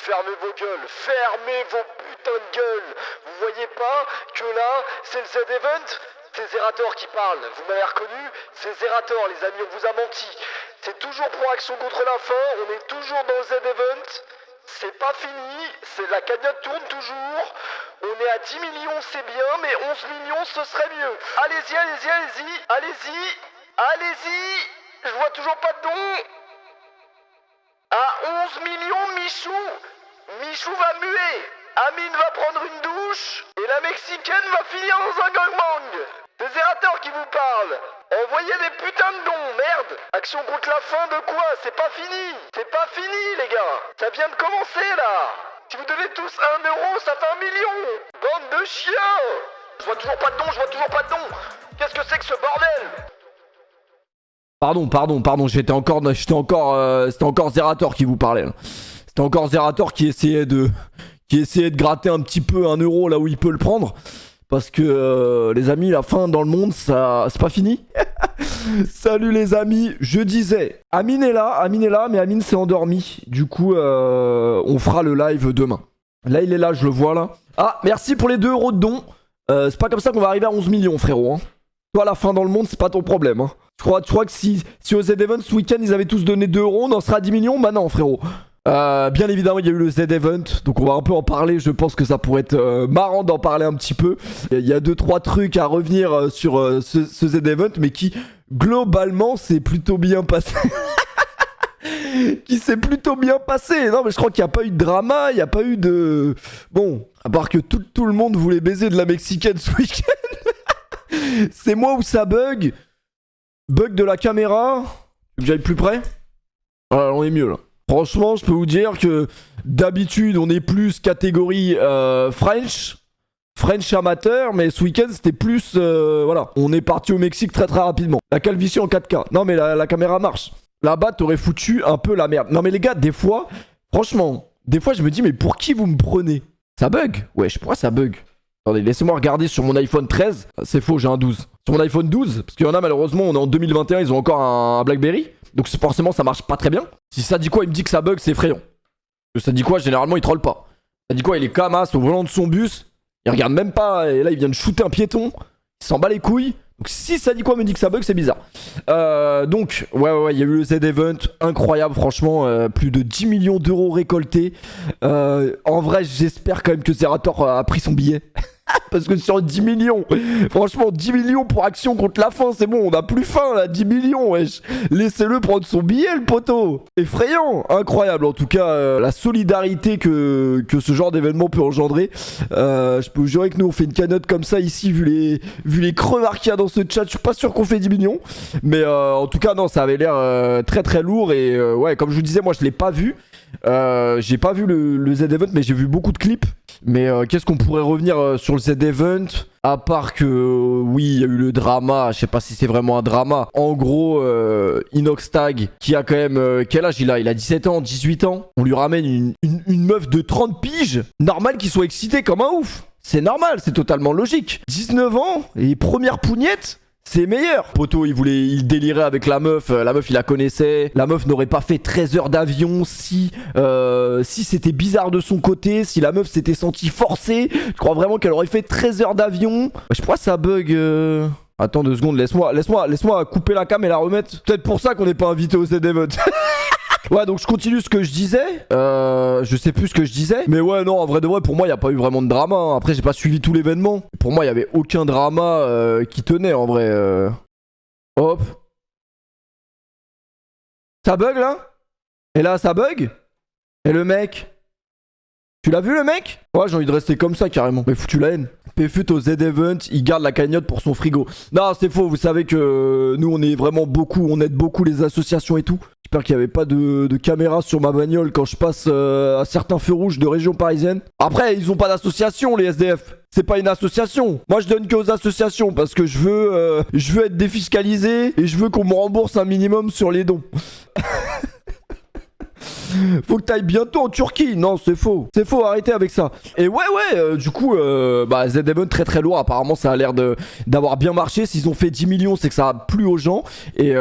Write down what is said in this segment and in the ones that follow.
Fermez vos putains de gueules. Vous voyez pas que là, c'est le Z-Event? C'est Zerator qui parle, vous m'avez reconnu? C'est Zerator les amis, on vous a menti. C'est toujours pour Action contre la faim, on est toujours dans le Z-Event. C'est pas fini, la cagnotte tourne toujours. On est à 10 millions, c'est bien, mais 11 millions, ce serait mieux. Allez-y, allez-y, allez-y, allez-y, allez-y. Je vois toujours pas de don. À 11 millions, Michou va muer. Amine va prendre une douche et la Mexicaine va finir dans un gangbang. C'est Zerator qui vous parle. Envoyez des putains de dons, merde. Action contre la faim de quoi? C'est pas fini. C'est pas fini les gars. Ça vient de commencer là. Si vous donnez tous 1 euro, ça fait 1 million. Bande de chiens. Je vois toujours pas de dons. Qu'est-ce que c'est que ce bordel? Pardon, c'était encore Zerator qui vous parlait là. C'était encore Zerator qui essayait de gratter un petit peu 1 euro là où il peut le prendre. Parce que les amis, la faim dans le monde, ça c'est pas fini. Salut les amis, je disais, Amine est là, mais Amine s'est endormi. Du coup, on fera le live demain. Là, il est là, je le vois là. Ah, merci pour les 2 euros de don. C'est pas comme ça qu'on va arriver à 11 millions, frérot. Hein. Toi, la faim dans le monde, c'est pas ton problème. Hein. Tu crois que si au Z-Event ce week-end, ils avaient tous donné 2 euros, on en sera à 10 millions? Bah non, frérot. Bien évidemment, il y a eu le Z-Event, donc on va un peu en parler. Je pense que ça pourrait être marrant d'en parler un petit peu. Il y a 2-3 trucs à revenir sur ce Z-Event, mais qui globalement s'est plutôt bien passé. Qui s'est plutôt bien passé. Non, mais je crois qu'il n'y a pas eu de drama, il n'y a pas eu de... Bon, à part que tout le monde voulait baiser de la Mexicaine ce week-end. C'est moi où ça bug. Bug de la caméra. Tu veux que j'aille plus près? Voilà, on est mieux là. Franchement, je peux vous dire que d'habitude, on est plus catégorie French amateur, mais ce week-end, c'était plus... voilà, on est parti au Mexique très rapidement. La calvitie en 4K. Non, mais la caméra marche. Là-bas, t'aurais foutu un peu la merde. Non, mais les gars, des fois, franchement, je me dis, mais pour qui vous me prenez? Ça bug? Wesh, pourquoi ça bug? Attendez, laissez-moi regarder sur mon iPhone 13. C'est faux, j'ai un 12. Sur mon iPhone 12, parce qu'il y en a malheureusement, on est en 2021, ils ont encore un BlackBerry. Donc forcément, ça marche pas très bien. Si ça dit quoi, il me dit que ça bug, c'est effrayant. Ça dit quoi, généralement, il troll pas. Ça dit quoi, il est camasse au volant de son bus. Il regarde même pas, et là, il vient de shooter un piéton. Il s'en bat les couilles. Donc si ça dit quoi, me dit que ça bug, c'est bizarre. Donc, ouais, il y a eu le Z-Event. Incroyable, franchement. Plus de 10 millions d'euros récoltés. En vrai, j'espère quand même que Zerator a pris son billet. Parce que sur 10 millions, franchement 10 millions pour Action contre la faim, c'est bon, on a plus faim là, 10 millions, wesh. Laissez-le prendre son billet le poteau. Effrayant, incroyable en tout cas, la solidarité que ce genre d'événement peut engendrer. Je peux vous jurer que nous on fait une cagnotte comme ça ici, vu les crevards qu'il y a dans ce chat, je suis pas sûr qu'on fait 10 millions. Mais en tout cas non, ça avait l'air très lourd et ouais, comme je vous disais, moi je l'ai pas vu. J'ai pas vu le Z-Event, mais j'ai vu beaucoup de clips. Mais qu'est-ce qu'on pourrait revenir sur le Z-Event? À part que oui, il y a eu le drama. Je sais pas si c'est vraiment un drama. En gros, Inoxtag, qui a quand même... quel âge il a? Il a 17 ans, 18 ans. On lui ramène une meuf de 30 piges. Normal qu'il soit excité comme un ouf. C'est normal, c'est totalement logique. 19 ans et première pougnette, c'est meilleur. Poto, il délirait avec la meuf. La meuf, il la connaissait. La meuf n'aurait pas fait 13 heures d'avion si c'était bizarre de son côté. Si la meuf s'était sentie forcée. Je crois vraiment qu'elle aurait fait 13 heures d'avion. Je crois que ça bug. Attends 2 secondes. Laisse-moi couper la cam et la remettre. Peut-être pour ça qu'on n'est pas invité au Z-Event. Ouais, donc je continue ce que je disais. Je sais plus ce que je disais. Mais ouais, non, en vrai de vrai, pour moi, il n'y a pas eu vraiment de drama. Hein. Après, j'ai pas suivi tout l'événement. Pour moi, il n'y avait aucun drama qui tenait, en vrai. Hop. Ça bug, là? Et là, ça bug? Et le mec? Tu l'as vu, le mec? Ouais, j'ai envie de rester comme ça, carrément. Mais foutu la haine. Pfut au Z-Event, il garde la cagnotte pour son frigo. Non, c'est faux, vous savez que nous, on est vraiment beaucoup, on aide beaucoup les associations et tout. J'espère qu'il n'y avait pas de caméra sur ma bagnole quand je passe à certains feux rouges de région parisienne. Après, ils ont pas d'association, les SDF. C'est pas une association. Moi, je donne qu'aux associations parce que je veux être défiscalisé et je veux qu'on me rembourse un minimum sur les dons. Faut que t'ailles bientôt en Turquie. Non, c'est faux. C'est faux, arrêtez avec ça. Et ouais, du coup, Z-Event très très lourd. Apparemment, ça a l'air d'avoir bien marché. S'ils ont fait 10 millions, c'est que ça a plu aux gens. Et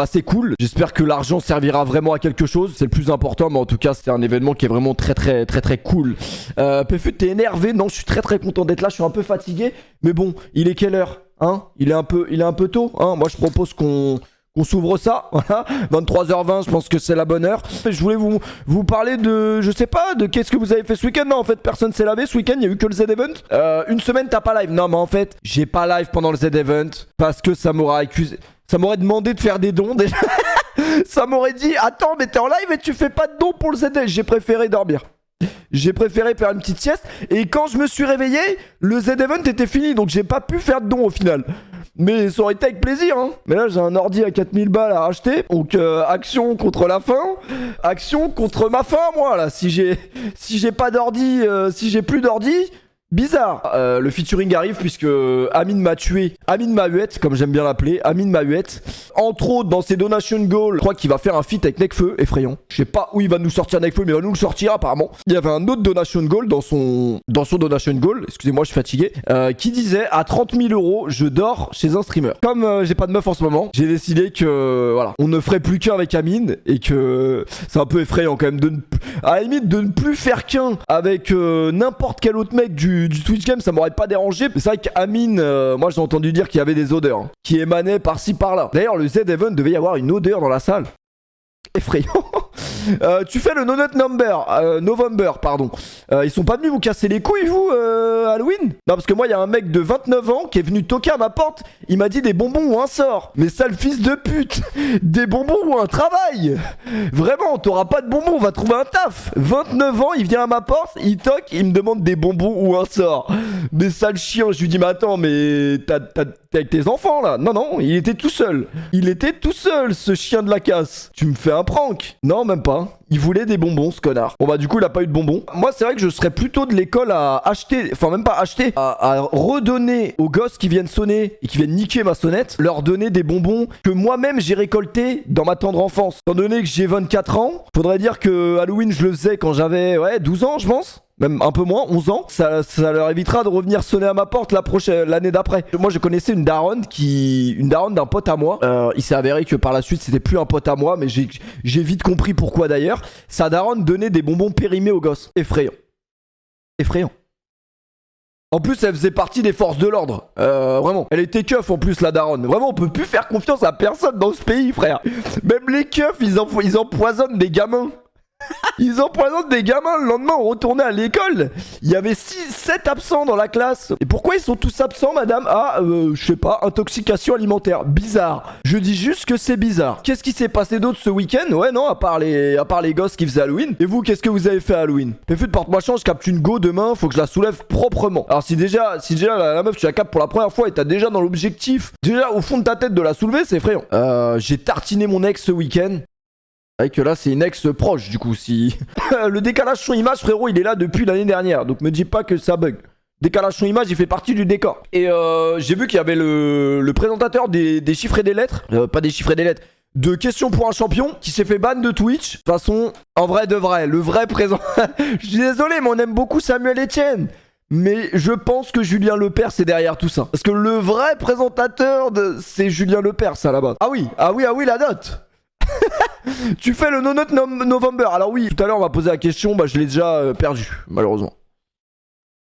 c'est cool. J'espère que l'argent servira vraiment à quelque chose. C'est le plus important. Mais en tout cas, c'est un événement qui est vraiment très très très très cool. Pfut, t'es énervé? Non, je suis très très content d'être là. Je suis un peu fatigué. Mais bon, il est quelle heure? Hein, il est un peu tôt, hein. Moi je propose qu'on s'ouvre ça, voilà, 23h20, je pense que c'est la bonne heure. Je voulais vous parler de, je sais pas, de qu'est-ce que vous avez fait ce week-end. Non, en fait, personne s'est lavé ce week-end, il y a eu que le Z-Event. Une semaine, t'as pas live. Non, mais en fait, j'ai pas live pendant le Z-Event parce que ça m'aurait accusé, ça m'aurait demandé de faire des dons déjà. Ça m'aurait dit, attends, mais t'es en live et tu fais pas de dons pour le Z-Event. J'ai préféré dormir. J'ai préféré faire une petite sieste. Et quand je me suis réveillé, le Z-Event était fini. Donc j'ai pas pu faire de don au final. Mais ça aurait été avec plaisir, hein. Mais là j'ai un ordi à 4000 balles à racheter. Donc action contre la faim. Action contre ma faim, moi là. Si j'ai pas d'ordi, si j'ai plus d'ordi, bizarre. Le featuring arrive puisque Amine m'a tué. Amine Mahuette, comme j'aime bien l'appeler. Amine Mahuette. Entre autres, dans ses donation goals, je crois qu'il va faire un feat avec Nekfeu, effrayant. Je sais pas où il va nous sortir Nekfeu, mais il va nous le sortir apparemment. Il y avait un autre donation goal dans son donation goal, excusez-moi, je suis fatigué, qui disait à 30 000 euros, je dors chez un streamer. Comme j'ai pas de meuf en ce moment, j'ai décidé que voilà, on ne ferait plus qu'un avec Amine et que c'est un peu effrayant quand même à la limite de ne plus faire qu'un avec n'importe quel autre mec du Twitch Game, ça m'aurait pas dérangé. Mais c'est vrai qu'Amine, moi j'ai entendu dire qu'il y avait des odeurs hein, qui émanaient par-ci par-là. D'ailleurs, le Z-Event devait y avoir une odeur dans la salle. Effrayant. Tu fais le November, pardon. Ils sont pas venus vous casser les couilles, vous, Halloween? Non, parce que moi, il y a un mec de 29 ans qui est venu toquer à ma porte. Il m'a dit des bonbons ou un sort. Mais sale fils de pute. Des bonbons ou un travail. Vraiment, t'auras pas de bonbons, on va trouver un taf. 29 ans, il vient à ma porte, il toque, il me demande des bonbons ou un sort. Mais sale chien, je lui dis, mais attends, mais t'es avec tes enfants, là? Non, il était tout seul. Il était tout seul, ce chien de la casse. Tu me fais un prank? Non, même pas. Il voulait des bonbons, ce connard. Bon bah du coup il a pas eu de bonbons. Moi c'est vrai que je serais plutôt de l'école à acheter, enfin même pas acheter, à redonner aux gosses qui viennent sonner et qui viennent niquer ma sonnette, leur donner des bonbons que moi-même j'ai récoltés dans ma tendre enfance. Étant donné que j'ai 24 ans, faudrait dire que Halloween je le faisais quand j'avais 12 ans je pense. Même un peu moins, 11 ans, ça leur évitera de revenir sonner à ma porte l'année d'après. Moi je connaissais une daronne d'un pote à moi. Il s'est avéré que par la suite c'était plus un pote à moi, mais j'ai vite compris pourquoi d'ailleurs. Sa daronne donnait des bonbons périmés aux gosses. Effrayant. En plus elle faisait partie des forces de l'ordre. Vraiment. Elle était keuf en plus la daronne. Vraiment on peut plus faire confiance à personne dans ce pays frère. Même les keufs ils empoisonnent des gamins. Ils empoisonnent des gamins. Le lendemain on retournait à l'école. Il y avait 7 absents dans la classe. Et pourquoi ils sont tous absents madame? Ah je sais pas, intoxication alimentaire. Bizarre. Je dis juste que c'est bizarre. Qu'est-ce qui s'est passé d'autre ce week-end? Ouais non, à part les gosses qui faisaient Halloween. Et vous, qu'est-ce que vous avez fait à Halloween? Péfut, porte-moi chance, je capte une go demain. Faut que je la soulève proprement. Alors si déjà la meuf tu la captes pour la première fois et t'as déjà dans l'objectif, déjà au fond de ta tête de la soulever, c'est effrayant. J'ai tartiné mon ex ce week-end. C'est vrai que là c'est une ex proche du coup si... Le décalage son image frérot il est là depuis l'année dernière. Donc me dis pas que ça bug. Décalage son image il fait partie du décor. Et j'ai vu qu'il y avait le présentateur des chiffres et des lettres. Pas des chiffres et des lettres. De questions pour un champion qui s'est fait ban de Twitch. De toute façon en vrai de vrai. Le vrai présent... Je suis désolé mais on aime beaucoup Samuel Etienne. Mais je pense que Julien Lepers c'est derrière tout ça. Parce que le vrai présentateur c'est Julien Lepers à la base. Ah oui la note. Tu fais le No Note November. Alors oui, tout à l'heure on m'a posé la question, bah je l'ai déjà perdu, malheureusement.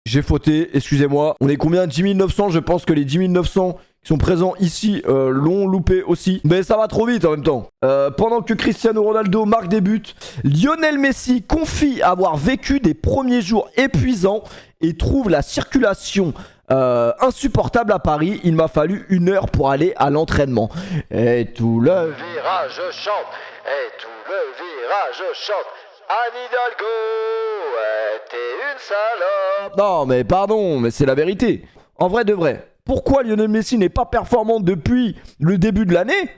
J'ai fauté, excusez-moi. On est combien? 10 900, je pense que les 10 900 qui sont présents ici l'ont loupé aussi. Mais ça va trop vite en même temps. Pendant que Cristiano Ronaldo marque des buts, Lionel Messi confie avoir vécu des premiers jours épuisants et trouve la circulation insupportable à Paris. Il m'a fallu 1 heure pour aller à l'entraînement. Et tout le virage chante, et tout le virage chante. Anne Hidalgo, t'es une salope. Non mais pardon, mais c'est la vérité. En vrai de vrai, pourquoi Lionel Messi n'est pas performant depuis le début de l'année?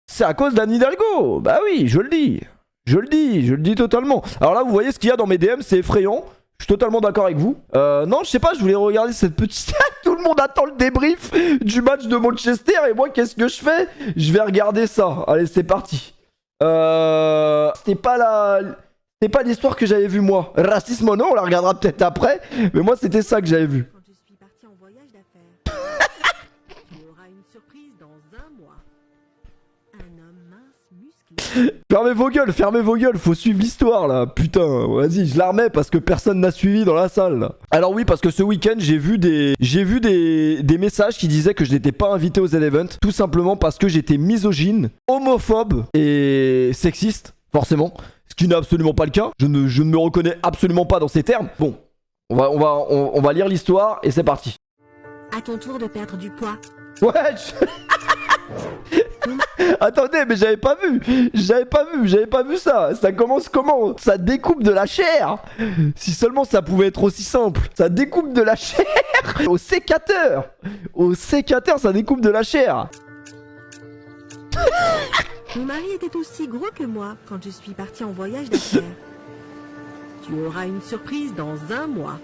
C'est à cause d'Anne Hidalgo. Bah oui, je le dis. Je le dis totalement. Alors là, vous voyez ce qu'il y a dans mes DM, c'est effrayant. Je suis totalement d'accord avec vous. Non, je sais pas, je voulais regarder cette petite... Tout le monde attend le débrief du match de Manchester. Et moi, qu'est-ce que je fais? Je vais regarder ça. Allez, c'est parti. C'était pas la... C'était pas l'histoire que j'avais vue moi. Racisme non, on la regardera peut-être après. Mais moi c'était ça que j'avais vu. Quand je suis parti en voyage d'affaires, tu auras une surprise dans un mois. Un homme mince, musclé. Fermez vos gueules, faut suivre l'histoire là. Putain, vas-y, je la remets parce que personne n'a suivi dans la salle là. Alors oui, parce que ce week-end, j'ai vu des messages qui disaient que je n'étais pas invité aux Z-Event. Tout simplement parce que j'étais misogyne, homophobe et sexiste, forcément. Ce qui n'est absolument pas le cas. Je ne me reconnais absolument pas dans ces termes. Bon, on va lire l'histoire et c'est parti. À ton tour de perdre du poids. Ouais, Attendez, mais j'avais pas vu ça. Ça commence comment? Ça découpe de la chair. Si seulement ça pouvait être aussi simple. Ça découpe de la chair. Au sécateur, ça découpe de la chair. Mon mari était aussi gros que moi quand je suis partie en voyage d'affaires. Tu auras une surprise dans un mois.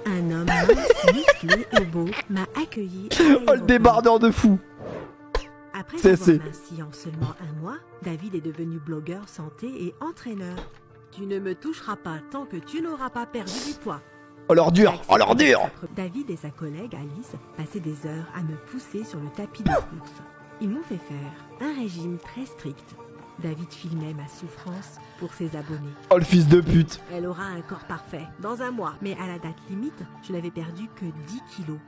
Un homme mince, musclé et beau m'a accueilli. Oh, le débardeur de fou. Après C'est- avoir minci en seulement un mois, David est devenu blogueur santé et entraîneur. Tu ne me toucheras pas tant que tu n'auras pas perdu du poids. Oh l'ordure. David et sa collègue Alice passaient des heures à me pousser sur le tapis de course. Ils m'ont fait faire un régime très strict. David filmait ma souffrance pour ses abonnés. Oh le fils de pute. Elle aura un corps parfait dans un mois. Mais à la date limite, je n'avais perdu que 10 kilos.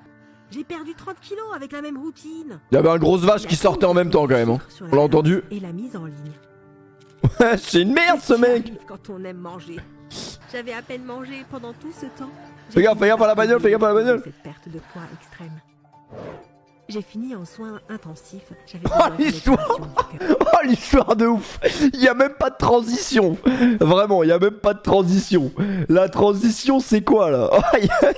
J'ai perdu 30 kilos avec la même routine. Il y avait un grosse vache qui sortait en même temps quand même. Hein. On l'a entendu. Et la mise en ligne. Ouais, c'est une merde ce mec. Quand on aime manger. J'avais à peine mangé pendant tout ce temps. Fais gaffe à la bagnole, fais gaffe à la bagnole. Cette perte de poids extrême. J'ai fini en soins intensifs. J'avais Oh l'histoire. Oh l'histoire de ouf. Il y a même pas de transition. Vraiment, il y a même pas de transition. La transition c'est quoi là? Oh,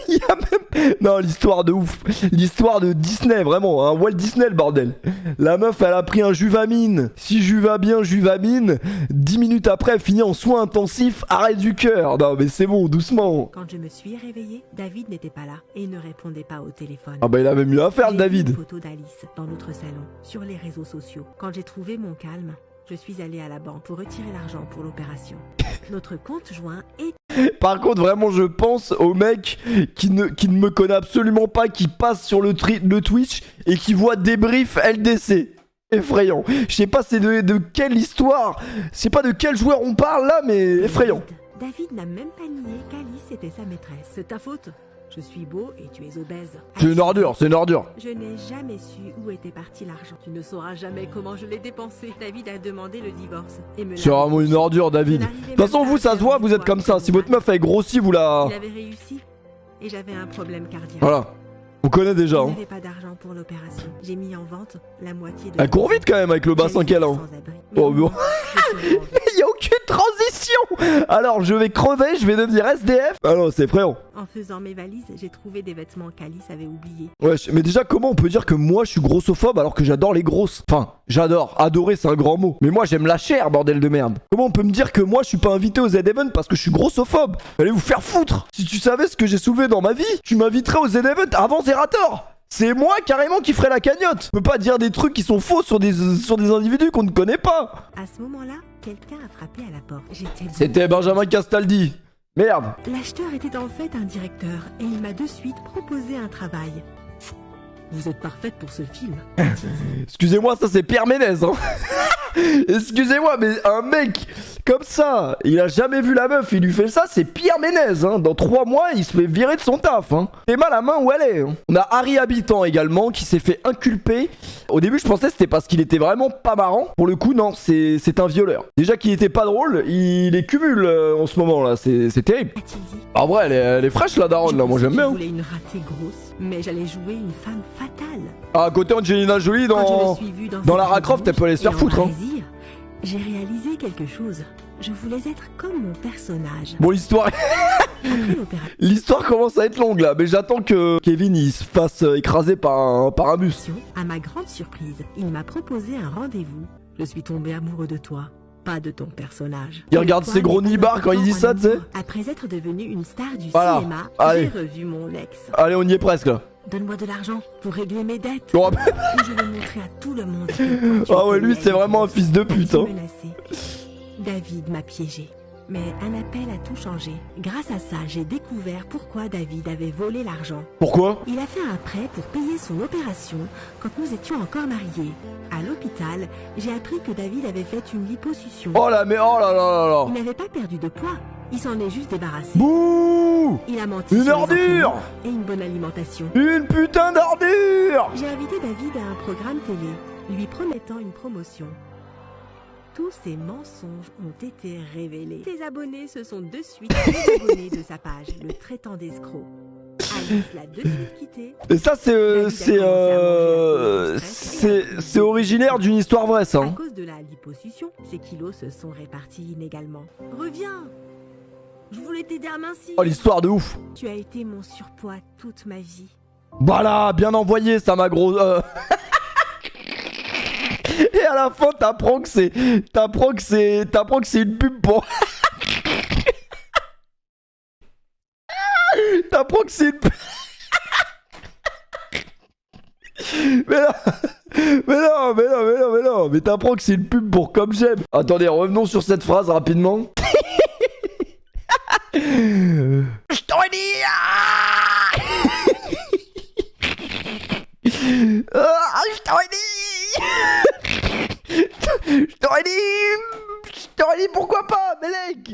il y a même... Non, l'histoire de ouf. L'histoire de Disney, vraiment. Un Walt Disney le bordel. La meuf elle a pris un Juvamine. Si Juva bien Juvamine. 10 minutes après elle finit en soins intensifs. Arrêt du cœur. Non mais c'est bon, doucement. Quand je me suis réveillée, David n'était pas là et ne répondait pas au téléphone. Ah bah il avait mieux à faire le J'ai David. vu une photo d'Alice dans notre salon, sur les réseaux sociaux. Quand j'ai trouvé mon calme, je suis allée à la banque pour retirer l'argent pour l'opération. Notre compte joint est... Par contre, vraiment, je pense au mec qui ne me connaît absolument pas, qui passe sur le Twitch et qui voit débrief LDC. Effrayant. Je sais pas c'est de quelle histoire, je sais pas de quel joueur on parle là, mais effrayant. David n'a même pas nié qu'Alice était sa maîtresse. C'est ta faute. Je suis beau et tu es obèse. C'est une ordure, c'est une ordure. Je n'ai jamais su où était parti l'argent. Tu ne sauras jamais comment je l'ai dépensé. David a demandé le divorce. Et me l'a C'est vraiment une ordure, David. De toute façon, vous, ça se voit, vous êtes comme ça. Si votre meuf est grossie, vous la... Il avait réussi et j'avais un problème cardiaque. Voilà. On connaît déjà. Je Hein. n'avais pas d'argent pour l'opération. J'ai mis en vente la moitié de... Elle court vite quand même avec le bassin qu'elle a. Hein. Oh, bon. Il y a aucune transition. Alors, je vais crever, je vais devenir SDF. Ah non, c'est effrayant. En faisant mes valises, j'ai trouvé des vêtements qu'Alice avait oubliés. Ouais, mais déjà, comment on peut dire que moi je suis grossophobe alors que j'adore les grosses? Enfin, j'adore. Adorer, c'est un grand mot. Mais moi, j'aime la chair, bordel de merde. Comment on peut me dire que moi je suis pas invité aux Z-Event parce que je suis grossophobe? Allez vous faire foutre. Si tu savais ce que j'ai soulevé dans ma vie, tu m'inviterais aux Z-Event avant Zerator. C'est moi carrément qui ferais la cagnotte. Je peux pas dire des trucs qui sont faux sur des individus qu'on ne connaît pas. À ce moment-là, quelqu'un a frappé à la porte. C'était Benjamin Castaldi. Merde. L'acheteur était en fait un directeur et il m'a de suite proposé un travail. Vous êtes parfaite pour ce film. Excusez-moi, ça c'est Pierre Ménez, hein. Excusez-moi, mais un mec comme ça, il a jamais vu la meuf, il lui fait ça, c'est Pierre Ménez, hein. Dans 3 mois, il se fait virer de son taf, hein. T'es mal la main où elle est, hein. On a Harry Habitant également qui s'est fait inculper. Au début, je pensais que c'était parce qu'il était vraiment pas marrant. Pour le coup, non, c'est un violeur. Déjà qu'il était pas drôle, il les cumule en ce moment là, c'est terrible. A-t-il dit? En vrai, elle est fraîche la daronne là, moi j'aime bien. Je Hein. voulais une ratée grosse, mais j'allais jouer une femme fatale. Ah, à côté Angelina Jolie Quand je dans... me suis vue dans cette Lara Croft, elle peut aller se faire et en foutre, hein. plaisir, j'ai réalisé quelque chose. Je voulais être comme mon personnage. Bon, l'histoire... Après l'opération, L'histoire commence à être longue là, mais j'attends que Kevin il se fasse écraser par un bus. à ma grande surprise, il m'a proposé un rendez-vous. Je suis tombé amoureux de toi, pas de ton personnage. Il regarde ses gros nibards quand il dit ça, tu sais. Après être devenu une star du Voilà. cinéma, Allez. j'ai revu mon ex. Allez, on y est presque là. Donne-moi de l'argent pour régler mes dettes. Oh, Et je vais montrer à tout le monde. à quel point tu ah ouais, es lui c'est vraiment un fils de pute, hein. menacé. David m'a piégé. Mais un appel a tout changé. Grâce à ça, j'ai découvert pourquoi David avait volé l'argent. Pourquoi? Il a fait un prêt pour payer son opération quand nous étions encore mariés. À l'hôpital, j'ai appris que David avait fait une liposuction. Oh là, mais oh là là là là. Il n'avait pas perdu de poids, il s'en est juste débarrassé. Bouh! Il a menti Une sur les ordure! entraînements et une bonne alimentation. Une putain d'ordure! J'ai invité David à un programme télé, lui promettant une promotion. Tous ces mensonges ont été révélés. Ses abonnés se sont de suite désabonnés de sa page, le traitant d'escroc. Alice l'a de suite quitté. Et ça c'est originaire d'une histoire vraie, ça. À Hein. cause de la liposuction, ses kilos se sont répartis inégalement. Reviens! Je voulais t'aider à mincir. Oh, l'histoire de ouf. Tu as été mon surpoids toute ma vie. Bah là, bien envoyé ça, ma grosse. Et à la fin, t'apprends que c'est une pub pour. T'apprends que c'est une pub. Mais non, mais t'apprends que c'est une pub pour Comme J'aime. Attendez, revenons sur cette phrase rapidement. Je t'aurais dit. Je t'aurais dit. Je t'aurais dit pourquoi pas, Melek.